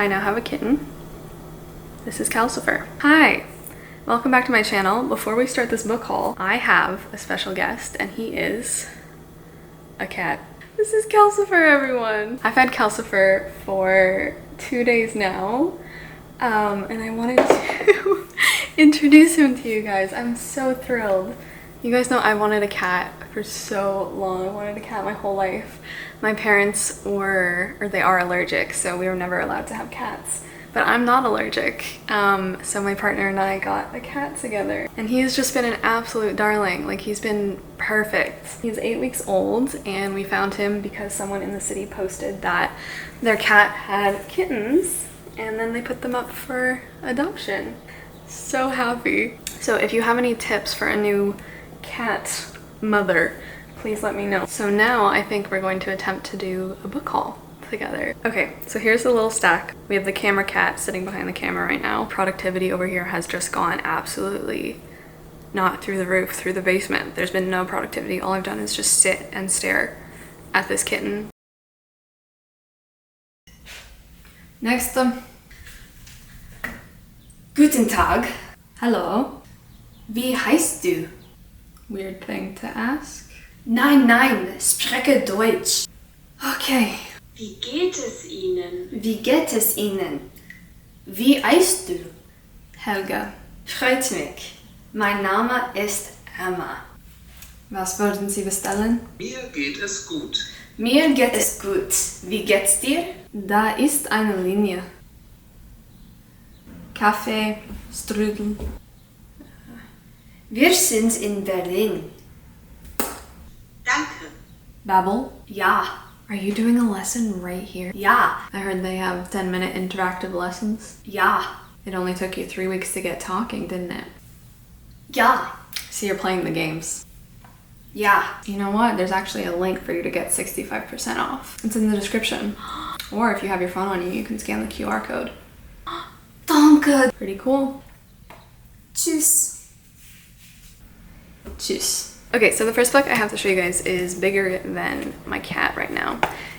I now have a kitten. This is Calcifer. Hi! Welcome back to my channel. Before we start this book haul, I have a special guest, and he is a cat. This is Calcifer, everyone! I've had Calcifer for 2 days now, and I wanted to introduce him to you guys. I'm so thrilled. You guys know I wanted a cat for so long. I wanted a cat my whole life. My parents they are allergic, so we were never allowed to have cats. But I'm not allergic, so my partner and I got a cat together. And he's just been an absolute darling. Like, he's been perfect. He's 8 weeks old, and we found him because someone in the city posted that their cat had kittens, and then they put them up for adoption. So happy. So if you have any tips for a new cat mother, please let me know. So now I think we're going to attempt to do a book haul together. Okay, so here's the little stack. We have the camera cat sitting behind the camera right now. Productivity over here has just gone absolutely not through the roof, through the basement. There's been no productivity. All I've done is just sit and stare at this kitten. Next, Guten Tag. Hello. Wie heißt du? Weird thing to ask. Nein, nein, spreche Deutsch. Okay. Wie geht es Ihnen? Wie geht es Ihnen? Wie heißt du? Helga. Freut mich. Mein Name ist Emma. Was würden Sie bestellen? Mir geht es gut. Mir geht es gut. Wie geht's dir? Da ist eine Linie. Kaffee, Strudel. Wir sind in Berlin. Danke. Babel. Ja. Are you doing a lesson right here? Ja. I heard they have 10-minute interactive lessons. Ja. It only took you 3 weeks to get talking, didn't it? Ja. So you're playing the games. Ja. You know what? There's actually a link for you to get 65% off. It's in the description. Or if you have your phone on you, you can scan the QR code. Danke. Pretty cool. Tschüss. Tschüss. Okay, so the first book I have to show you guys is bigger than my cat right now,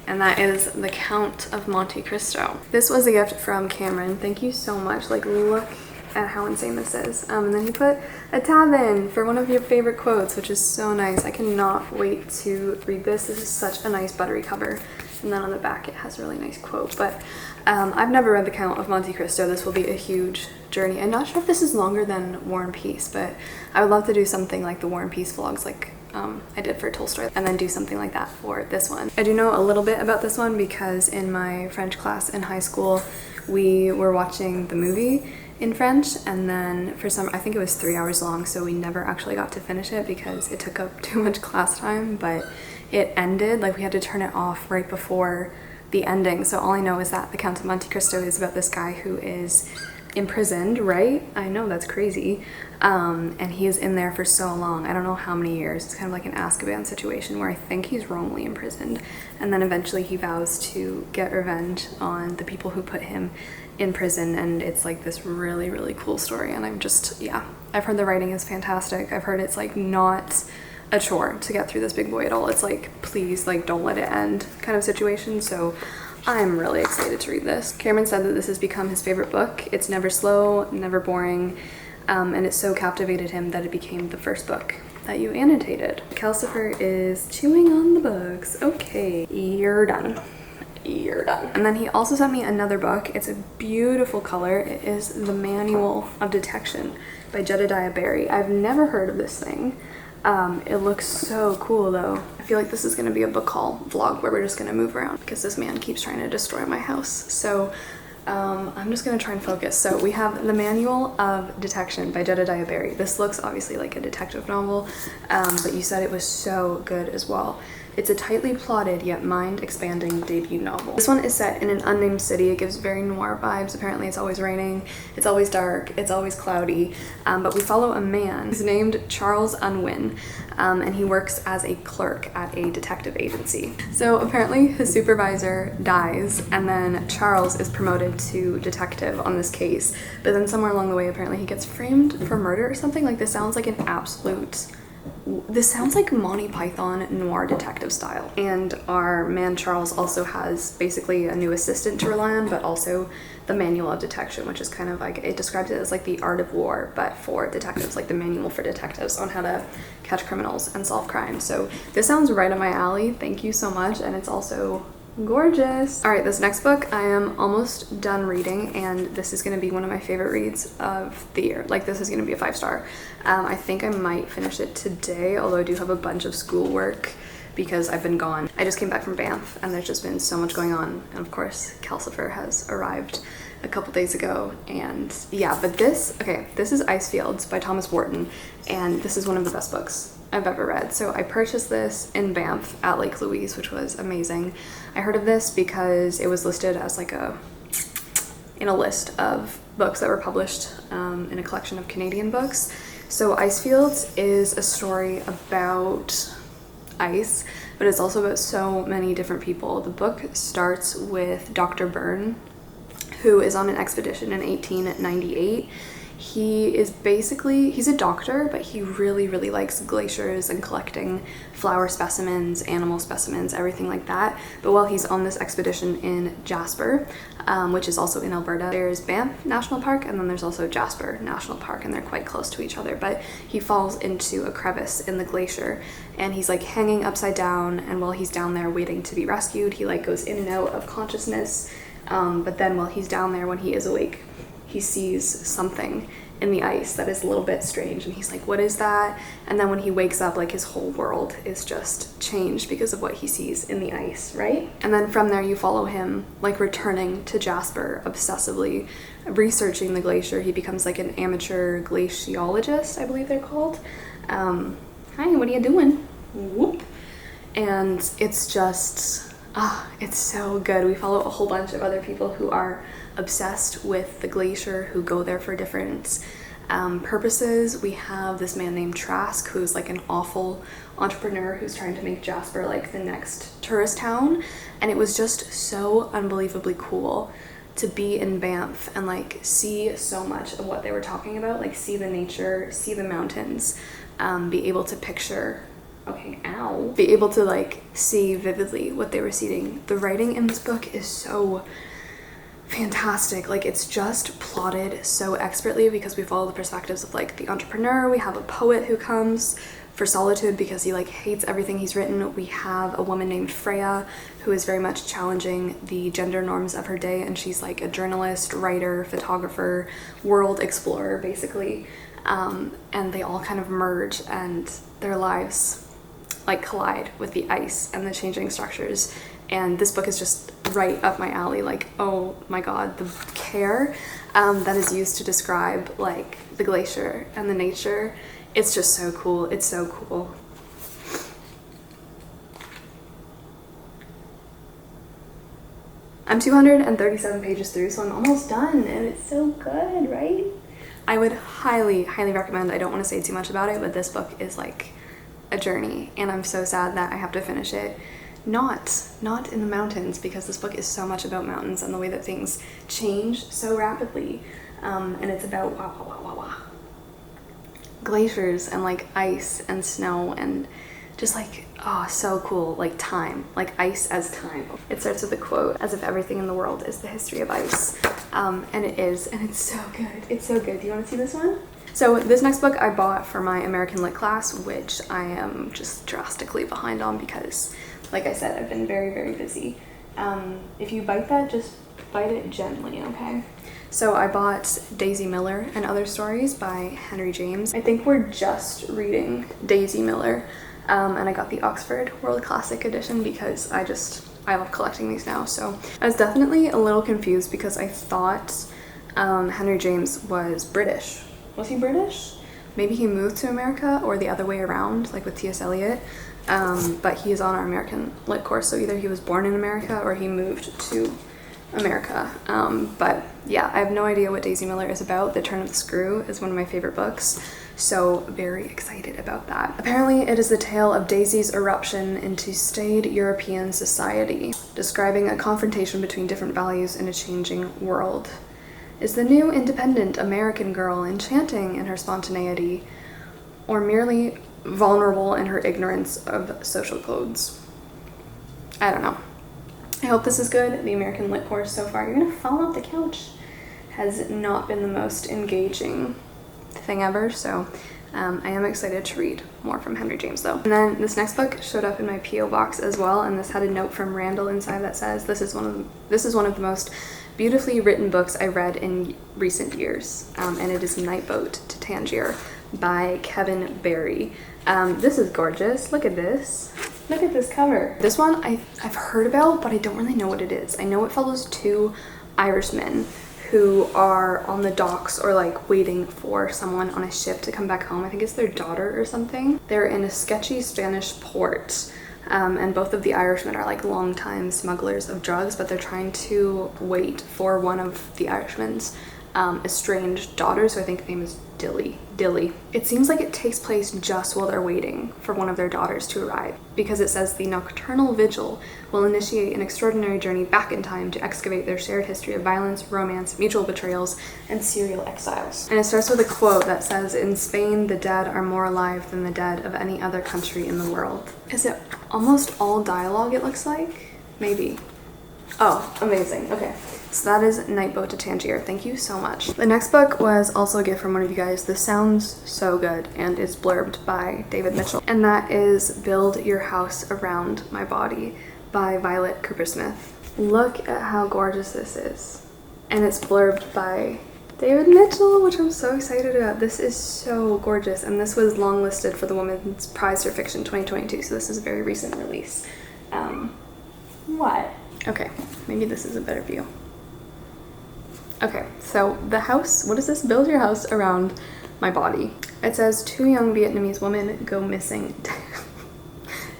and that is The Count of Monte Cristo. This was a gift from Cameron. Thank you so much. Like, look at how insane this is. And then he put a tab in for one of your favorite quotes, which is so nice. I cannot wait to read this. This is such a nice buttery cover. And then on the back it has a really nice quote. But I've never read The Count of Monte Cristo. This will be a huge journey. I'm not sure if this is longer than War and Peace, but I would love to do something like the War and Peace vlogs like I did for Tolstoy, and then do something like that for this one. I do know a little bit about this one because in my French class in high school, we were watching the movie in French, and then for some, I think it was 3 hours long, so we never actually got to finish it because it took up too much class time, but it ended, like we had to turn it off right before the ending. So all I know is that The Count of Monte Cristo is about this guy who is imprisoned, right? I know, that's crazy. And he is in there for so long. I don't know how many years. It's kind of like an Azkaban situation where I think he's wrongly imprisoned. And then eventually he vows to get revenge on the people who put him in prison. And it's like this really, really cool story. And I'm just, yeah, I've heard the writing is fantastic. I've heard it's like not a chore to get through this big boy at all. It's like, please, like, don't let it end kind of situation. So I'm really excited to read this. Cameron said that this has become his favorite book. It's never slow, never boring, and it so captivated him that it became the first book that you annotated. Calcifer is chewing on the books. Okay, you're done. You're done. And then he also sent me another book. It's a beautiful color. It is The Manual of Detection by Jedediah Barry. I've never heard of this thing. It looks so cool though. I feel like this is gonna be a book haul vlog where we're just gonna move around because this man keeps trying to destroy my house. So I'm just gonna try and focus. So we have The Manual of Detection by Jedediah Barry. This looks obviously like a detective novel, but you said it was so good as well. It's a tightly plotted yet mind-expanding debut novel. This one is set in an unnamed city. It gives very noir vibes. Apparently it's always raining, it's always dark, it's always cloudy, but we follow a man who's named Charles Unwin, and he works as a clerk at a detective agency. So apparently his supervisor dies, and then Charles is promoted to detective on this case, but then somewhere along the way apparently he gets framed for murder or something. Like, this sounds like an absolute This sounds like Monty Python noir detective style. And our man Charles also has basically a new assistant to rely on, but also the manual of detection, which is kind of like, it describes it as like the art of war, but for detectives, like the manual for detectives on how to catch criminals and solve crimes. So this sounds right up my alley. Thank you so much. And it's also gorgeous. All right, this next book I am almost done reading, and this is going to be one of my favorite reads of the year. Like, this is going to be a 5-star. I think I might finish it today, although I do have a bunch of schoolwork because I've been gone. I just came back from Banff and there's just been so much going on, and of course Calcifer has arrived a couple days ago. And yeah, but this is Ice Fields by Thomas Wharton, and this is one of the best books I've ever read. So I purchased this in Banff at Lake Louise, which was amazing. I heard of this because it was listed as like in a list of books that were published in a collection of Canadian books. So Ice Fields is a story about ice, but it's also about so many different people. The book starts with Dr. Byrne, who is on an expedition in 1898. He's a doctor, but he really likes glaciers and collecting flower specimens, animal specimens, everything like that. But while he's on this expedition in Jasper, which is also in Alberta, there's Banff National Park, and then there's also Jasper National Park, and they're quite close to each other. But he falls into a crevice in the glacier, and he's like hanging upside down, and while he's down there waiting to be rescued, he like goes in and out of consciousness. But then while he's down there, when he is awake, he sees something in the ice that is a little bit strange, and he's like, what is that? And then when he wakes up, like his whole world is just changed because of what he sees in the ice, right? And then from there you follow him like returning to Jasper, obsessively researching the glacier. He becomes like an amateur glaciologist, I believe they're called. Hi, what are you doing? Whoop. And it's just it's so good. We follow a whole bunch of other people who are obsessed with the glacier, who go there for different purposes. We have this man named Trask, who's like an awful entrepreneur who's trying to make Jasper like the next tourist town. And it was just so unbelievably cool to be in Banff and like see so much of what they were talking about, like see the nature, see the mountains, be able to picture be able to like see vividly what they were seeing. The writing in this book is so fantastic. Like, it's just plotted so expertly because we follow the perspectives of like the entrepreneur. We have a poet who comes for solitude because he like hates everything he's written. We have a woman named Freya who is very much challenging the gender norms of her day, and she's like a journalist, writer, photographer, world explorer basically. And they all kind of merge, and their lives like collide with the ice and the changing structures. And this book is just right up my alley. Like, oh my god, the care that is used to describe like the glacier and the nature, it's just so cool. It's so cool. I'm 237 pages through, so I'm almost done, and it's so good, right? I would highly recommend. I don't want to say too much about it, but this book is like a journey, and I'm so sad that I have to finish it not in the mountains, because this book is so much about mountains and the way that things change so rapidly, and it's about glaciers and like ice and snow and just like, oh, so cool, like time, like ice as time. It starts with a quote, as if everything in the world is the history of ice, and it is, and it's so good. It's so good. Do you want to see this one? So this next book I bought for my American Lit class, which I am just drastically behind on because, like I said, I've been very busy. If you bite that, just bite it gently, okay? So I bought Daisy Miller and Other Stories by Henry James. I think we're just reading Daisy Miller, and I got the Oxford World Classic edition because I love collecting these now. So I was definitely a little confused because I thought Henry James was British. Was he British? Maybe he moved to America, or the other way around, like with T.S. Eliot. But he is on our American Lit course, so either he was born in America or he moved to America. But yeah, I have no idea what Daisy Miller is about. The Turn of the Screw is one of my favorite books, so very excited about that. Apparently it is the tale of Daisy's eruption into staid European society, describing a confrontation between different values in a changing world. Is the new independent American girl enchanting in her spontaneity, or merely vulnerable in her ignorance of social codes. I don't know. I hope this is good. The American Lit course so far, you're gonna fall off the couch, has not been the most engaging thing ever, so I am excited to read more from Henry James though. And then this next book showed up in my P.O. box as well, and this had a note from Randall inside that says, this is one of the most beautifully written books I read in recent years, and it is Night Boat to Tangier by Kevin Barry. This is gorgeous. Look at this. Look at this cover. This one I've heard about, but I don't really know what it is. I know it follows two Irishmen who are on the docks or like waiting for someone on a ship to come back home. I think it's their daughter or something. They're in a sketchy Spanish port, and both of the Irishmen are like longtime smugglers of drugs, but they're trying to wait for one of the Irishmen's estranged daughters, who I think the name is Dilly. It seems like it takes place just while they're waiting for one of their daughters to arrive, because it says the nocturnal vigil will initiate an extraordinary journey back in time to excavate their shared history of violence, romance, mutual betrayals, and serial exiles. And it starts with a quote that says, "In Spain, the dead are more alive than the dead of any other country in the world." Is it almost all dialogue, it looks like? Maybe. Oh, amazing. Okay. So that is Night Boat to Tangier. Thank you so much. The next book was also a gift from one of you guys. This sounds so good, and it's blurbed by David Mitchell. And that is Build Your House Around My Body by Violet Cooper-Smith. Look at how gorgeous this is. And it's blurbed by David Mitchell, which I'm so excited about. This is so gorgeous, and this was longlisted for the Women's Prize for Fiction 2022, so this is a very recent release. What? Okay, maybe this is a better view. Okay, so the house, what is this? Build your house around my body. It says, two young Vietnamese women go missing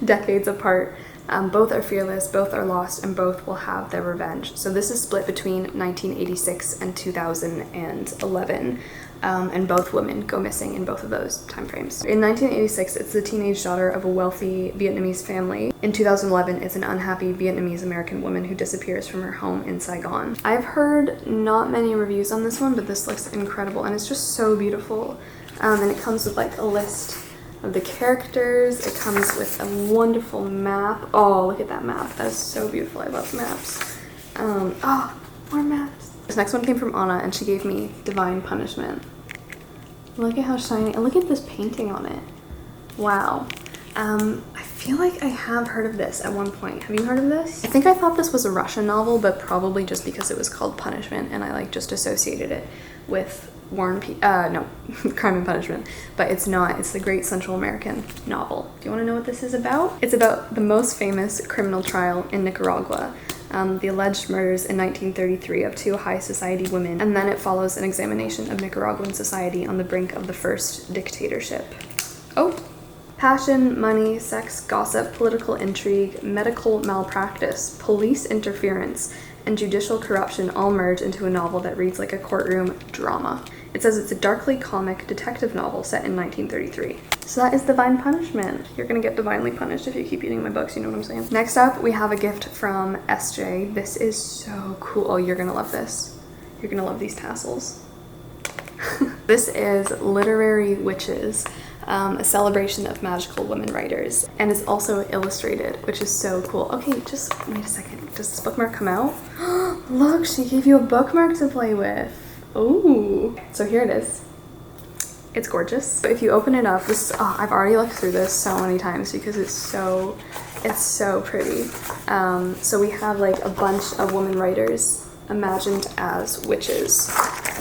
decades apart. Both are fearless, both are lost, and both will have their revenge. So this is split between 1986 and 2011. And both women go missing in both of those time frames. In 1986, it's the teenage daughter of a wealthy Vietnamese family. In 2011, it's an unhappy Vietnamese American woman who disappears from her home in Saigon. I've heard not many reviews on this one, but this looks incredible, and it's just so beautiful. And it comes with like a list of the characters. It comes with a wonderful map. Oh, look at that map. That is so beautiful. I love maps. Oh, more maps. This next one came from Anna, and she gave me Divine Punishment. Look at how shiny, and look at this painting on it. Wow. I feel like I have heard of this at one point. Have you heard of this? I think I thought this was a Russian novel, but probably just because it was called Punishment, and I like just associated it with Crime and Punishment, but it's not. It's the Great Central American Novel. Do you want to know what this is about? It's about the most famous criminal trial in Nicaragua. The alleged murders in 1933 of two high society women, and then it follows an examination of Nicaraguan society on the brink of the first dictatorship. Oh! Passion, money, sex, gossip, political intrigue, medical malpractice, police interference, and judicial corruption all merge into a novel that reads like a courtroom drama. It says it's a darkly comic detective novel set in 1933. So that is Divine Punishment. You're gonna get divinely punished if you keep eating my books, you know what I'm saying? Next up, we have a gift from SJ. This is so cool. Oh, you're gonna love this. You're gonna love these tassels. This is Literary Witches, a celebration of magical women writers, and it's also illustrated, which is so cool. Okay, just wait a second. Does this bookmark come out? Look, she gave you a bookmark to play with. Ooh. So here it is. It's gorgeous. If you open it up, this I've already looked through this so many times because it's so pretty. So we have like a bunch of women writers imagined as witches,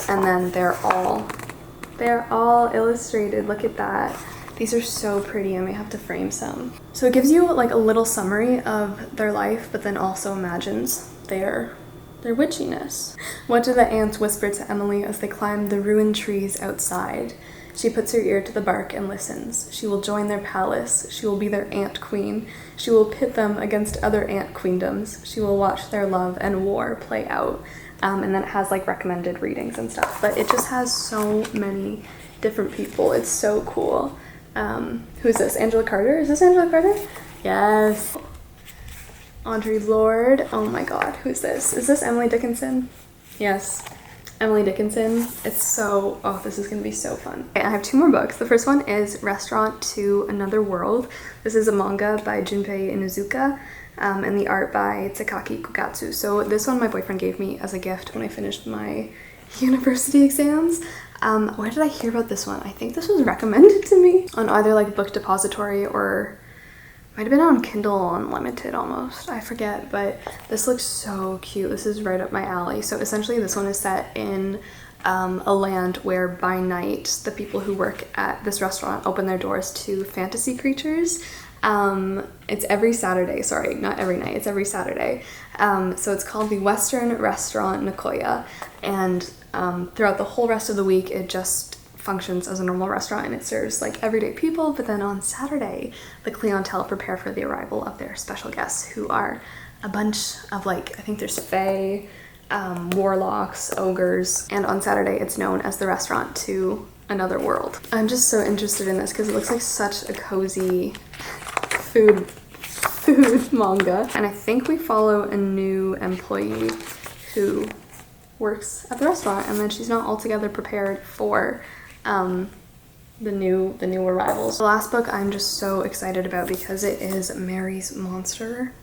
and then they're all illustrated. Look at that. These are so pretty. I may have to frame some. So it gives you like a little summary of their life, but then also imagines their witchiness. What do the ants whisper to Emily as they climb the ruined trees outside? She puts her ear to the bark and listens. She will join their palace. She will be their ant queen. She will pit them against other ant queendoms. She will watch their love and war play out. And then it has like recommended readings and stuff, but it just has so many different people. It's so cool. Who's this? Angela Carter? Is this Angela Carter? Yes. Audre Lorde. Oh my god, who's this? Is this Emily Dickinson? Yes. Emily Dickinson. It's so, oh, this is gonna be so fun. Okay, I have 2 more books. The first one is Restaurant to Another World. This is a manga by Junpei Inuzuka, and the art by Takaki Kokatsu. So this one my boyfriend gave me as a gift when I finished my university exams. Where did I hear about this one? I think this was recommended to me on either like Book Depository or might have been on Kindle Unlimited almost. I forget, but this looks so cute. This is right up my alley. So essentially this one is set in a land where by night the people who work at this restaurant open their doors to fantasy creatures. It's every Saturday, sorry, not every night, it's every Saturday. So it's called the Western Restaurant Nicoya, and throughout the whole rest of the week it just functions as a normal restaurant and it serves like everyday people, but then on Saturday the clientele prepare for the arrival of their special guests, who are a bunch of like, I think there's fae, warlocks, ogres, and on Saturday it's known as the Restaurant to Another World. I'm just so interested in this because it looks like such a cozy food manga, and I think we follow a new employee who works at the restaurant, and then she's not altogether prepared for the new arrivals. The last book I'm just so excited about because it is Mary's Monster.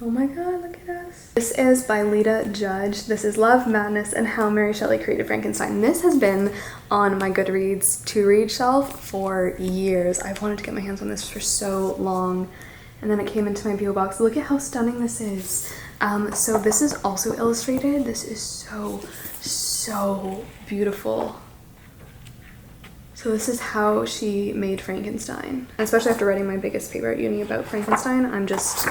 Oh my god, look at us. This is by Lita Judge. This is Love, Madness, and How Mary Shelley Created Frankenstein. This has been on my Goodreads to read shelf for years. I've wanted to get my hands on this for so long, and then it came into my PO box. Look at how stunning this is. So this is also illustrated. This is so beautiful. So this is how she made Frankenstein. And especially after writing my biggest paper at uni about Frankenstein, I'm just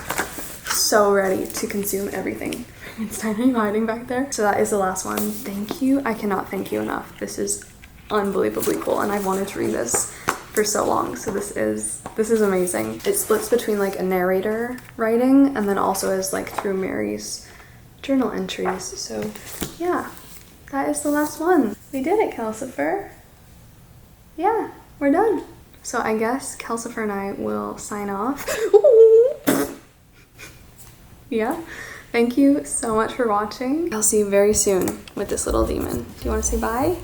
so ready to consume everything Frankenstein. Are you hiding back there? So that is the last one. Thank you. I cannot thank you enough. This is unbelievably cool, and I've wanted to read this for so long. So this is amazing. It splits between like a narrator writing and then also is like through Mary's journal entries. So yeah, that is the last one. We did it, Calcifer. Yeah, we're done. So I guess Calcifer and I will sign off. Yeah, thank you so much for watching. I'll see you very soon with this little demon. Do you want to say bye?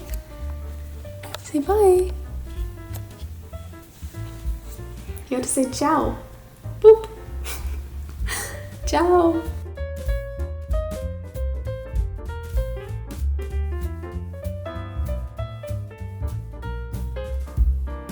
Say bye. You have to say ciao. Boop. Ciao.